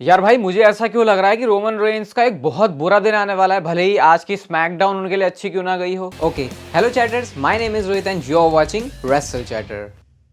यार भाई मुझे ऐसा क्यों लग रहा है कि रोमन रेंस का एक बहुत बुरा दिन आने वाला है, भले ही आज की स्मैकडाउन उनके लिए अच्छी क्यों ना गई हो। Okay, hello chatters, my name is Rohit and you are watching wrestle chatter.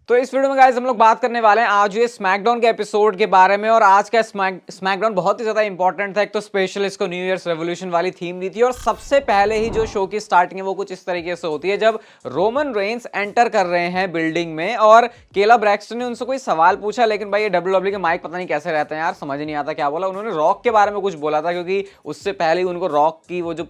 तो इस वीडियो में गाइस हम लोग बात करने वाले हैं आज ये स्मैकडाउन के एपिसोड के बारे में। और आज का स्मैकडाउन बहुत ही ज्यादा इंपॉर्टेंट था। एक तो स्पेशल इसको न्यू ईयर्स रेवोल्यूशन वाली थीम दी थी, और सबसे पहले ही जो शो की स्टार्टिंग है वो कुछ इस तरीके से होती है जब रोमन रेंस एंटर कर रहे हैं बिल्डिंग में, और केला ब्रैक्सटन ने उनसे कोई सवाल पूछा, लेकिन भाई ये डब्ल्यूडब्ल्यू के माइक पता नहीं कैसे रहते हैं यार, समझ नहीं आता क्या बोला। उन्होंने रॉक के बारे में कुछ बोला था, क्योंकि उससे पहले ही उनको रॉक की वो जो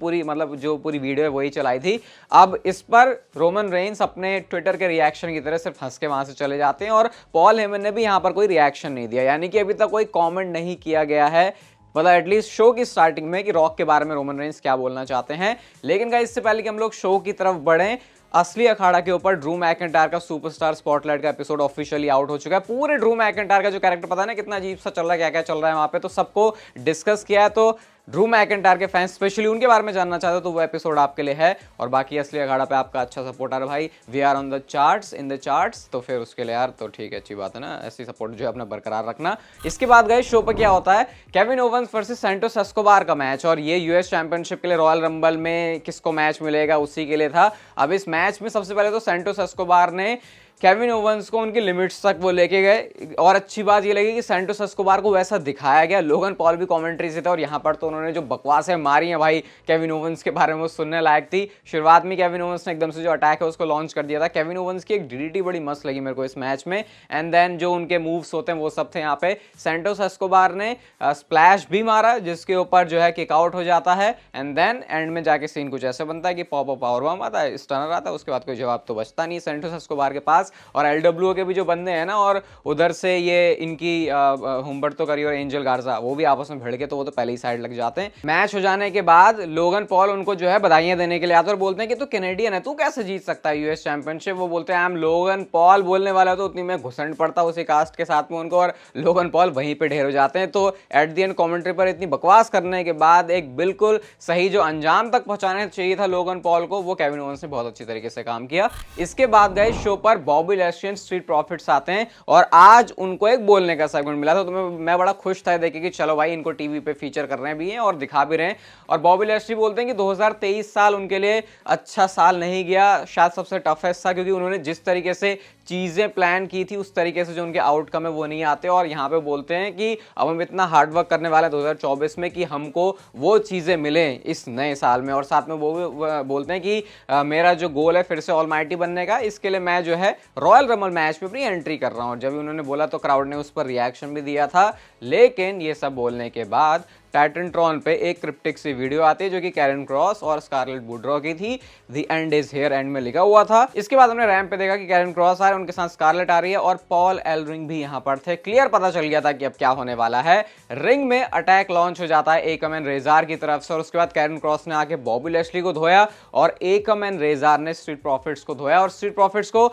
पूरी वीडियो है वही चलाई थी। अब इस पर रोमन रेंस अपने ट्विटर के रिएक्शन की तरह सिर्फ हंस के वहां से चले जाते हैं, और पॉल हेमन ने भी यहां पर कोई रिएक्शन नहीं दिया, यानी कि अभी तक कोई कमेंट नहीं किया गया है, मतलब एटलीस्ट शो की स्टार्टिंग में, कि रॉक के बारे में रोमन रेंस क्या बोलना चाहते हैं। लेकिन गाइस इससे पहले कि हम लोग शो की तरफ बढ़ें, असली अखाड़ा के ऊपर ड्रू मैकिंटायर का सुपरस्टार स्पॉटलाइट का एपिसोड ऑफिशियली आउट हो चुका है। पूरे ड्रू मैकिंटायर का जो कैरेक्टर पता है ना कितना अजीब सा चल रहा है, क्या क्या चल रहा है वहां पे, तो सबको डिस्कस किया है। तो ड्रू मैकिंटायर के फैंस स्पेशली उनके बारे में जानना चाहते हो तो वो एपिसोड आपके लिए है। और बाकी असली अखाड़ा पे आपका अच्छा सपोर्ट आ रहा है भाई, we are on the charts, in the charts, तो फिर उसके लिए यार तो ठीक है, अच्छी बात है ना, ऐसी सपोर्ट जो है अपना बरकरार रखना। इसके बाद गए शो पर क्या होता है, Kevin Owens versus Santos Escobar का मैच, और ये यूएस चैंपियनशिप के लिए रॉयल रंबल में किसको मैच मिलेगा उसी के लिए था। अब इस मैच में सबसे पहले तो सैंटोस एस्कोबार ने केविन ओवंस को उनकी लिमिट्स तक वो लेके गए, और अच्छी बात ये लगी कि सैंटोस एस्कोबार को वैसा दिखाया गया। लोगन पॉल भी कमेंट्री से थे, और यहाँ पर तो उन्होंने जो बकवासें मारी हैं भाई केविन ओवंस के बारे में वो सुनने लायक थी। शुरुआत में केविन ओवंस ने एकदम से जो अटैक है उसको लॉन्च कर दिया था। केविन ओवंस की एक डीडीटी बड़ी मस्त लगी मेरे को इस मैच में, एंड देन जो उनके मूव्स होते हैं वो सब थे। यहाँ पे सैंटोस एस्कोबार ने स्प्लैश भी मारा जिसके ऊपर जो है किक आउट हो जाता है, एंड देन एंड में जाके सीन कुछ ऐसे बनता है कि पॉप अप पावर बम आता है, स्टनर आता है, उसके बाद कोई जवाब तो बचता नहीं सैंटोस एस्कोबार के पास। और एलडब्ल्यू के भी जो बंदे हैं ना, और उधर से ये इनकी हुम्बर्टो करी और एंजल गार्जा, वो भी आपस में भिड़ के तो वो तो पहले ही साइड लग जाते हैं। मैच हो जाने के बाद लोगन पॉल उनको जो है बधाइयां देने के लिए आते और बोलते हैं कि तू कैनेडियन है, तू कैसे जीत सकता है यूएस चैंपियनशिप। वो बोलते हैं आई एम लोगन पॉल, बोलने वाला तो उतनी में घुसंड पड़ता उसी कास्ट के साथ में उनको, और लोगन पॉल वहीं पे ढेर हो जाते हैं। तो एट द एंड कमेंट्री पर इतनी बकवास करने के बाद एक बिल्कुल सही जो अंजाम तक पहुंचाने चाहिए था लोगन पॉल को, वो केविन ओवंस ने बहुत अच्छी तरीके से काम किया। इसके बाद गए शो पर बॉबी लैश्ली स्ट्रीट प्रॉफिट्स आते हैं, और आज उनको एक बोलने का सेगमेंट मिला था, तो मैं बड़ा खुश था देख के कि चलो भाई इनको टीवी पे फीचर कर रहे भी हैं और दिखा भी रहे हैं। और बॉबी लैश्ली बोलते हैं कि 2023 साल उनके लिए अच्छा साल नहीं गया, शायद सबसे टफेस्ट था, क्योंकि उन्होंने जिस तरीके से चीजें प्लान की थी उस तरीके से जो उनके आउटकम है वो नहीं आते। और यहाँ पे बोलते हैं कि अब हम इतना हार्ड वर्क करने वाले हैं 2024 में कि हमको वो चीजें मिलें इस नए साल में। और साथ में वो भी बोलते हैं कि मेरा जो गोल है फिर से ऑलमाइटी बनने का, इसके लिए मैं जो है रॉयल रंबल मैच में अपनी एंट्री कर रहा हूँ। जब उन्होंने बोला तो क्राउड ने उस पर रिएक्शन भी दिया था। लेकिन ये सब बोलने के बाद टाइटनट्रॉन पे एक क्रिप्टिक सी वीडियो आती है जो कि कैरन क्रॉस और स्कारलेट वुडरॉ की थी। The end is here, and में लिखा हुआ था। इसके बाद हमने रैंप पे देखा कि कैरन क्रॉस आ रहे, उनके साथ स्कारलेट आ रही है, और पॉल एलरिंग भी यहाँ पर थे। क्लियर पता चल गया था कि अब क्या होने वाला है। रिंग में अटैक लॉन्च हो जाता है एकमैन रेजार की तरफ से, और उसके बाद कैरन क्रॉस ने आके बॉबी लैश्ली को धोया, और एकमैन रेजार ने स्ट्रीट प्रॉफिट्स को धोया। और स्ट्रीट प्रॉफिट्स को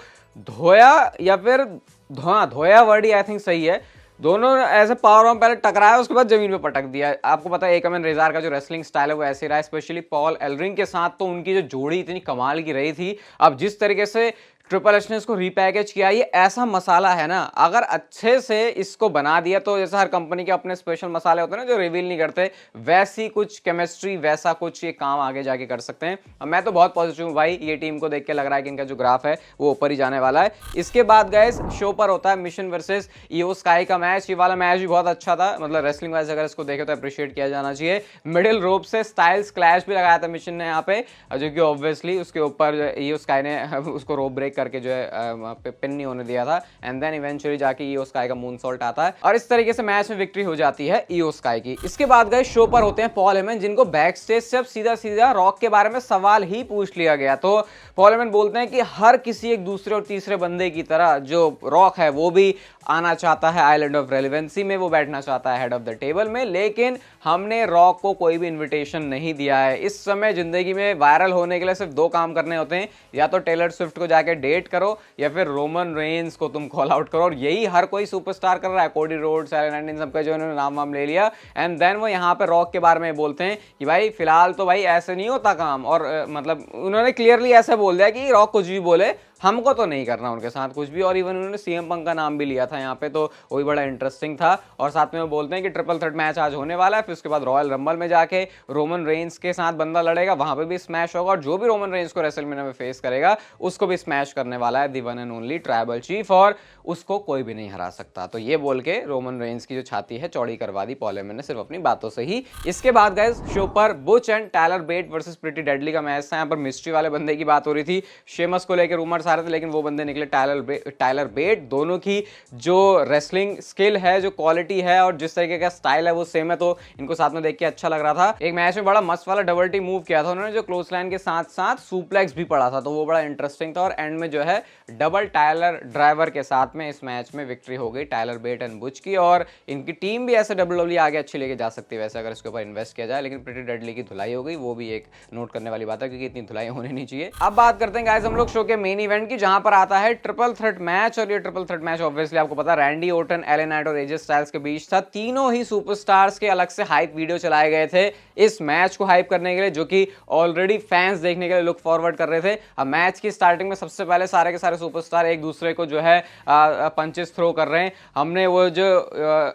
धोया या फिर धोया वर्ड ही आई थिंक सही है, दोनों ऐसे पावर बम पहले टकराया उसके बाद जमीन पे पटक दिया। आपको पता है एकमैन रेजार का जो रेसलिंग स्टाइल है वो ऐसे रहा है, स्पेशली पॉल एलरिंग के साथ तो उनकी जो जोड़ी इतनी कमाल की रही थी। अब जिस तरीके से ट्रिपल एच ने इसको रिपैकेज किया, ये ऐसा मसाला है ना, अगर अच्छे से इसको बना दिया तो जैसे हर कंपनी के अपने स्पेशल मसाले होते हैं ना जो रिवील नहीं करते, वैसी कुछ केमिस्ट्री, वैसा कुछ ये काम आगे जाके कर सकते हैं। अब मैं तो बहुत पॉजिटिव हूँ भाई, ये टीम को देख के लग रहा है कि इनका जो ग्राफ है वो ऊपर ही जाने वाला है। इसके बाद गाइस शो पर होता है मिशन वर्सेस ईओ स्काई का मैच। ये वाला मैच भी बहुत अच्छा था, मतलब रेसलिंग वाइज अगर इसको देखे तो अप्रिशिएट किया जाना चाहिए। मिडिल रोप से स्टाइल्स क्लैश भी लगाया था मिशन ने यहाँ पे, जो कि ऑब्वियसली उसके ऊपर ईओ स्काई ने उसको रोप ब्रेक करके जो है पिन नहीं होने दिया था, एंड देन इवेंचुअली जाके ईओ स्काई का मून सॉल्ट आता है, और इस तरीके से मैच में विक्ट्री हो जाती है ईओ स्काई की। इसके बाद गए शो पर होते हैं पॉल हेमन, जिनको बैक स्टेज से अब सीधा सीधा रॉक के बारे में सवाल ही पूछ लिया गया। तो पॉल हेमन बोलते हैं कि हर किसी एक दूसरे और तीसरे बंदे की तरह जो रॉक है वो भी आना चाहता है आइलैंड ऑफ रेलेवेंसी में, वो बैठना चाहता है हेड ऑफ द टेबल में, लेकिन हमने रॉक को कोई भी इन्विटेशन नहीं दिया है। इस समय जिंदगी में वायरल होने के लिए सिर्फ दो काम करने होते हैं, या तो टेलर स्विफ्ट को जाके डेट करो या फिर रोमन रेंस को तुम कॉल आउट करो, और यही हर कोई सुपरस्टार कर रहा है। कोडी रोड्स, एलन इन सबका जो इन्होंने नाम वाम ले लिया, एंड देन वो यहाँ पे रॉक के बारे में बोलते हैं कि भाई फिलहाल तो भाई ऐसे नहीं होता काम, और मतलब उन्होंने क्लियरली ऐसा बोल दिया कि रॉक कुछ भी बोले हमको तो नहीं करना उनके साथ कुछ भी। और इवन उन्होंने सीएम पंक का नाम भी लिया था यहाँ पे, तो वही बड़ा इंटरेस्टिंग था। और साथ में वो बोलते हैं कि ट्रिपल थ्रेट मैच आज होने वाला है, फिर उसके बाद रॉयल रंबल में जाके रोमन रेंस के साथ बंदा लड़ेगा, वहां पे भी स्मैश होगा, और जो भी रोमन रेंस को रेसलमेनिया में फेस करेगा उसको भी स्मैश करने वाला है the one and only tribal chief, और उसको कोई भी नहीं हरा सकता। तो ये बोल के रोमन रेंस की जो छाती है चौड़ी करवा दी पॉल हेमन ने सिर्फ अपनी बातों से ही। इसके बाद गाइस शो पर Butch and Tyler Bate versus Pretty Deadly का मैच था। यहाँ पर मिस्ट्री वाले बंदे की बात हो रही थी, शेमस को लेकर रूमर्स आ रहे थे, लेकिन वो बंदे निकले टायलर बेट। दोनों की जो रेसलिंग स्किल है, जो क्वालिटी है और जिस तरीके का स्टाइल है वो सेम है, तो इनको साथ में देख के अच्छा लग रहा था। एक मैच में बड़ा मस्त वाला डबल टी मूव किया था उन्होंने, जो क्लोज लाइन के साथ साथ सुप्लेक्स भी पड़ा था, तो वो बड़ा इंटरेस्टिंग था। और एंड में जो है डबल टायलर ड्राइवर के साथ में इस मैच में विक्ट्री हो गई टायलर बेट एंड बुच की। और इनकी टीम भी ऐसे WWE आगे अच्छी लेके जा सकती है वैसे अगर इसके ऊपर इन्वेस्ट किया जाए, लेकिन प्रिटी डेडली की धुलाई हो गई, वो भी एक नोट करने वाली बात है, क्योंकि इतनी धुलाई होनी नहीं चाहिए। अब बात करते हैं गाइस हम लोग शो के मेन इवेंट की, जहां पर आता है ट्रिपल थ्रेट मैच। और ये ट्रिपल थ्रेट मैच ऑब्वियसली आपको पता है रैंडी ओर्टन, एले नाइट और एजे स्टाइल्स के बीच था। तीनों ही सुपरस्टार्स के अलग से हाइप वीडियो चलाए गए थे इस मैच को हाइप करने के लिए, जो कि ऑलरेडी फैंस देखने के लिए लुक फॉरवर्ड कर रहे थे। अब मैच की स्टार्टिंग में सबसे पहले सारे के सारे सुपरस्टार एक दूसरे को जो है पंचेस थ्रो कर रहे हैं। हमने वो जो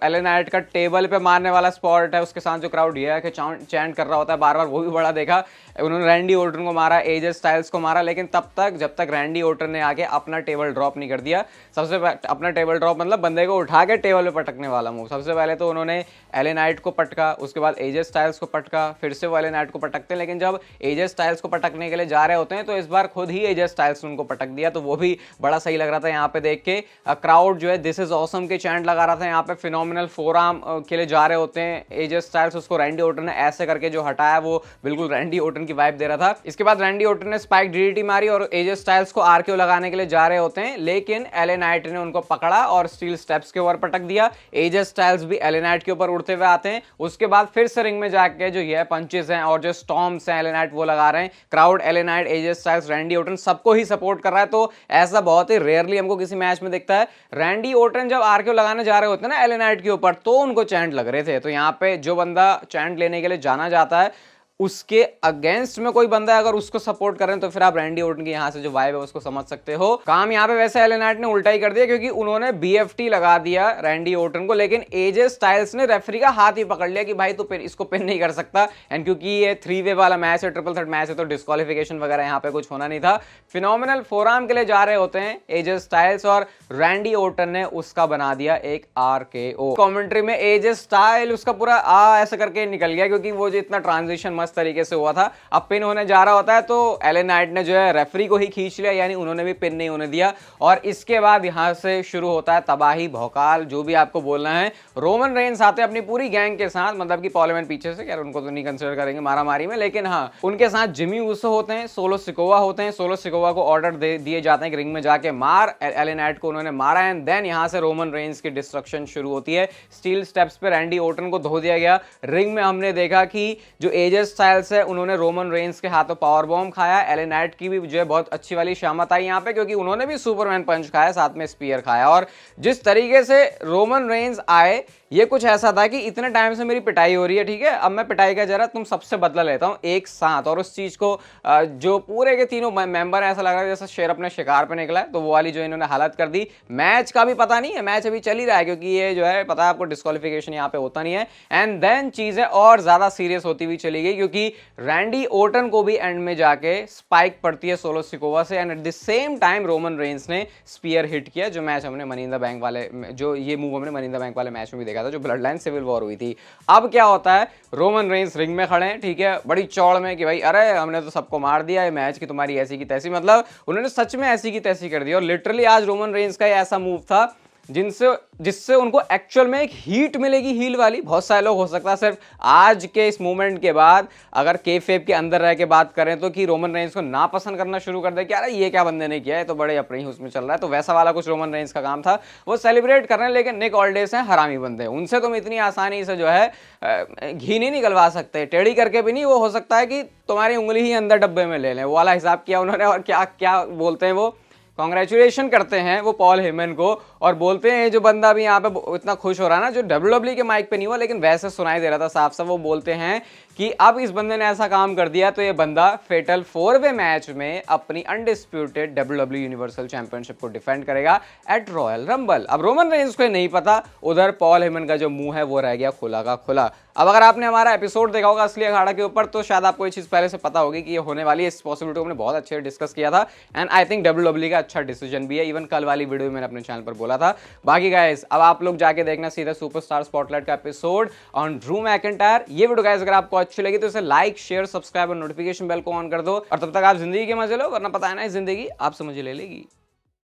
एले नाइट का टेबल पे मारने वाला स्पॉट है, उसके साथ जो क्राउड ये है कि चैंट कर रहा होता है बार बार, वो भी बड़ा देखा। उन्होंने रैंडी ओर्टन को मारा, एजे स्टाइल्स को मारा, लेकिन तब तक जब तक रैंडी ओर्टन ने आके अपना टेबल ड्रॉप नहीं कर दिया। सबसे अपना टेबल ड्रॉप मतलब बंदे को उठा के टेबल पे पटकने वाला मूव। सबसे पहले तो उन्होंने एले नाइट को पटका, उसके बाद एजे स्टाइल्स को पटका, फिर से वो एले नाइट को पटकते हैं, लेकिन जब एजे स्टाइल्स को पटकने के लिए जा रहे होते हैं तो इस बार खुद ही एजे स्टाइल्स ने उनको पटक दिया, तो वो भी बड़ा सही लग रहा था। यहाँ पे देख के क्राउड जो है दिस इज ऑसम के चैंट लगा रहा था। यहाँ पे फिनोमिनल फोरआर्म के लिए जा रहे होते हैं एजे स्टाइल्स, उसको रैंडी ओर्टन ने ऐसे करके जो हटाया वो बिल्कुल रैंडी ओर्टन की वाइब दे रहा था। इसके बाद रैंडी ओर्टन ने स्पाइक डीडीटी मारी और एजे स्टाइल्स को आरकेओ लगाने के लिए जा रहे होते हैं, लेकिन एले नाइट ने उनको पकड़ा और स्टील स्टेप्स के ऊपर पटक दिया। एजे स्टाइल्स भी एले नाइट के ऊपर उड़ते हुए आते हैं। उसके बाद फिर से रिंग में जाके जो ये पंचेस हैं और जो स्टॉर्म्स हैं एले नाइट वो लगा रहे हैं। Crowd LA Knight, AJ Styles, Randy Orton सबको ही सपोर्ट कर रहा है, तो ऐसा बहुत ही रेयरली हमको किसी मैच में दिखता है। रैंडी ओर्टन जब आरकेओ लगाने जा रहे होते हैं ना एले नाइट के ऊपर, तो उनको चैंट लग रहे थे। तो यहाँ पे जो बंदा चैंट लेने के लिए जाना जाता है उसके अगेंस्ट में कोई बंदा है, अगर उसको सपोर्ट कर रहे हैं तो फिर आप रैंडी ओर्टन की यहाँ से जो वाइब है उसको समझ सकते हो। काम यहाँ पे वैसे एले नाइट ने उल्टा ही कर दिया, क्योंकि उन्होंने BFT लगा दिया रैंडी ओर्टन को, लेकिन एजे स्टाइल्स ने रेफरी का हाथ ही पकड़ लिया कि भाई तू इसको पिन नहीं कर सकता। एंड क्योंकि ये 3-वे वाला मैच है, ट्रिपल थ्रेट मैच है, तो डिस्क्वालिफिकेशन वगैरह यहाँ पे कुछ होना नहीं था। फिनोमिनल फोरआर्म के लिए जा रहे होते हैं एजे स्टाइल्स और रैंडी ओर्टन ने उसका बना दिया एक RKO। कमेंट्री में एजे स्टाइल उसका पूरा ऐसा करके निकल गया, क्योंकि वो जो इतना ट्रांजिशन मस्त तरीके से हुआ था। अब पिन होने जा रहा होता है तो एले नाइट ने जो है रेफरी को ही खींच लिया, यानी उन्होंने भी पिन नहीं होने दिया। और इसके बाद यहां से शुरू होता है तबाही, भौकाल, जो भी आपको बोलना है। रोमन रेंस आते हैं अपनी पूरी गैंग के साथ, मतलब कि पॉल हेमन पीछे से, यार उनको तो नहीं कंसीडर करेंगे मारामारी में, लेकिन हाँ उनके साथ जिमी ऊसो होते हैं, सोलो सिकोवा होते हैं। सोलो सिकोवा को ऑर्डर दिए जाते हैं कि रिंग में जाके मार। एले नाइट को उन्होंने मारा एंड देन यहां से रोमन रेंस की डिस्ट्रक्शन शुरू होती है। स्टील स्टेप्स पे रैंडी ओर्टन को धो दिया गया। रिंग में हमने देखा कि जो एजे स्टाइल्स है उन्होंने रोमन रेंस के हाथों पावर बॉम्ब खाया। एले नाइट की भी जो है बहुत अच्छी वाली शामत आई यहाँ पे, क्योंकि उन्होंने भी सुपरमैन पंच खाया, साथ में स्पीयर खाया। और जिस तरीके से रोमन रेंस आए ये कुछ ऐसा था कि इतने टाइम से मेरी पिटाई हो रही है, ठीक है, अब मैं पिटाई का जरा तुम सबसे बदला लेता हूं एक साथ। और उस चीज को जो पूरे के तीनों मेंबर ऐसा लग रहा है जैसे शेर अपने शिकार पे निकला है, तो वो वाली जो इन्होंने हालत कर दी। मैच का भी पता नहीं है, मैच अभी चल ही रहा है, क्योंकि ये जो है पता है आपको डिस्क्वालिफिकेशन यहाँ पे होता नहीं है। एंड देन चीजें और ज्यादा सीरियस होती हुई चली गई, क्योंकि रैंडी ओर्टन को भी एंड में जाके स्पाइक पड़ती है सोलो सिकोवा से। And at the same time Roman Reigns ने स्पीयर हिट किया, जो मैच हमने मनी इन द बैंक वाले, जो ये मूव हमने मनी इन द बैंक वाले मैच में भी देखा था, जो ब्लड लाइन सिविल वॉर हुई थी। अब क्या होता है, रोमन रेंस रिंग में खड़े हैं, ठीक है, बड़ी चौड़ में कि भाई अरे हमने तो सबको मार दिया है, मैच की तुम्हारी ऐसी की तैसी, मतलब उन्होंने सच में ऐसी की तैसी कर दी। और लिटरली आज रोमन रेंस का ऐसा मूव था जिससे उनको एक्चुअल में एक हीट मिलेगी, हील वाली। बहुत सारे लोग हो सकता है सिर्फ आज के इस मूवमेंट के बाद अगर केफेब के अंदर रह के बात करें तो कि रोमन रेंस को नापसंद करना शुरू कर दे कि अरे ये क्या बंदे ने किया है, तो बड़े अपने ही उसमें चल रहा है। तो वैसा वाला कुछ रोमन रेंस का काम था, वो सेलिब्रेट कर रहे हैं। लेकिन निक ऑल्डेस हैं हरामी बंदे, उनसे तुम इतनी आसानी से जो है घी नहीं निकलवा सकते, टेढ़ी करके भी नहीं। वो हो सकता है कि तुम्हारी उंगली ही अंदर डब्बे में ले लें, वो वाला हिसाब किया उन्होंने। और क्या क्या बोलते हैं वो, कांग्रेचुलेशन करते हैं वो पॉल हेमन को और बोलते हैं जो बंदा भी यहाँ पे इतना खुश हो रहा है ना, जो WWE के माइक पे नहीं हुआ लेकिन वैसे सुनाई दे रहा था साफ साफ, वो बोलते हैं कि अब इस बंदे ने ऐसा काम कर दिया तो ये बंदा फेटल 4-वे मैच में अपनी अनडिस्प्यूटेड WWE यूनिवर्सल चैंपियनशिप को डिफेंड करेगा एट रॉयल रंबल। अब रोमन रेंस को नहीं पता, उधर पॉल हेमन का जो मुंह है वो रह गया खुला का खुला। अब अगर आपने हमारा एपिसोड देखा होगा असली अखाड़ा के ऊपर तो शायद आपको ये चीज पहले से पता होगी कि ये होने वाली है। इस पॉसिबिलिटी को हमने बहुत अच्छे से डिस्कस किया था एंड आई थिंक WWE का अच्छा डिसीजन भी है। इवन कल वाली वीडियो में मैंने अपने चैनल पर बोला था। बाकी गाइस अब आप लोग जाके देखना सीधा सुपरस्टार स्पॉटलाइट का एपिसोड ऑन ड्रू मैकिंटायर। ये वीडियो गाइस अगर आपको अच्छी लगी तो इसे लाइक शेयर सब्सक्राइब और नोटिफिकेशन बेल को ऑन कर दो, और तब तक आप जिंदगी के मजे लो, वरना पता है ना जिंदगी आपसे मुझे ले लेगी।